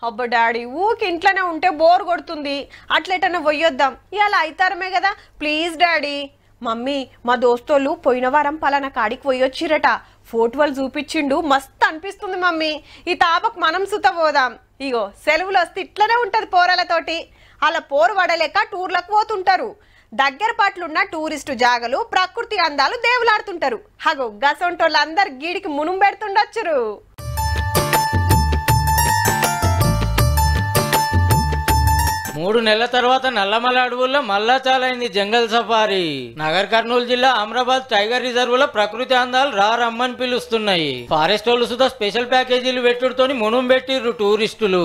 అబ్బా డాడీ ఊకి ఇంట్లోనే ఉంటే బోర్ కొడుతుంది, అట్లెటన్నా పోయొద్దాం, ఇలా అయితారమే కదా, ప్లీజ్ డాడీ. మమ్మీ మా దోస్తోళ్ళు పోయిన వారం పలానా కాడికి పోయొచ్చిరట, ఫోటోలు చూపించిండు, మస్తు అనిపిస్తుంది మమ్మీ. ఈ తాపకు మనం సుత పోదాం. ఇగో సెలవులు వస్తే ఇట్లనే ఉంటది పోరాలతోటి. అలా పోరు పడలేక టూర్లకు పోతుంటారు. దగ్గర పాటలున్న టూరిస్టు జాగలు, ప్రకృతి అందాలు దేవులాడుతుంటారు. హగో గసొంటోళ్ళందరు గీడికి మునుం పెడుతుండొచ్చురు. మూడు నెలల తర్వాత నల్లమల అడవుల్లో మళ్ళా చాలైంది జంగల్ సఫారీ. నగర్ కర్నూలు జిల్లా అమరాబాద్ టైగర్ రిజర్వ్ లో ప్రకృతి అందాలు రమ్మని పిలుస్తున్నాయి. ఫారెస్ట్ వాళ్ళు సుధా స్పెషల్ ప్యాకేజీలు పెట్టుడుతోని మునుం పెట్టిర్రు టూరిస్టులు.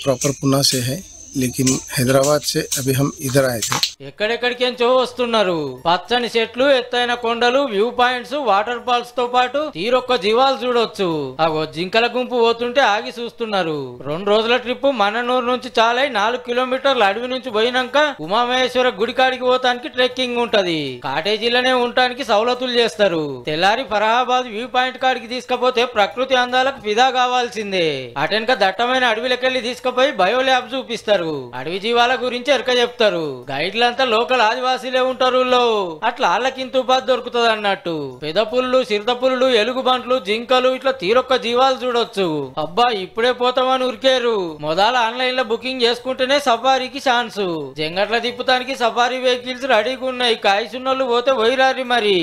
ప్రాపర్ పునా సే హై लेकिन हैदराबाद से अभी हम इधर आए थे. ఎక్కడెక్కడికెంచో వస్తున్నారు. పచ్చని చెట్లు, ఎత్తైన కొండలు, వ్యూ పాయింట్స్, వాటర్ ఫాల్స్ తో పాటు తీరొక్క జీవాలు చూడొచ్చు. అగో జింకల గుంపు పోతుంటే ఆగి చూస్తున్నారు. 2 రోజుల ట్రిప్ మననూరు నుంచి చాలై 4 కిలోమీటర్ల అడవి నుంచి పోయినాక ఉమామహేశ్వర గుడి కాడికి పోతానికి ట్రెక్కింగ్ ఉంటది. కాటేజీలనే ఉండటానికి సౌలతులు చేస్తారు. తెల్లారి ఫరహాబాద్ వ్యూ పాయింట్ కాడికి తీసుకపోతే ప్రకృతి అందాలకు ఫిదా కావాల్సిందే. అటెనక దట్టమైన అడవిలకెళ్లి తీసుకుపోయి బయో ల్యాబ్ చూపిస్తారు. అడవి జీవాల గురించి ఎరక చెప్తారు. గైడ్లంతా లోకల్ ఆదివాసీలే ఉంటారు. అట్లా వాళ్ళకింత ఉపాధి దొరుకుతుంది అన్నట్టు. పెదపుల్లు, సిరదపుల్లు, ఎలుగుబంట్లు, జింకలు ఇట్లా తీరొక్క జీవాలు చూడొచ్చు. అబ్బా ఇప్పుడే పోతామని ఉరికేరు. మొదల ఆన్లైన్ లో బుకింగ్ చేసుకుంటేనే సఫారీకి ఛాన్సు. జంగట్ల తిప్పుతానికి సఫారీ వెహికల్స్ రెడీగా ఉన్నాయి. కాయసున్నోళ్ళు పోతే పోయిరారి మరి.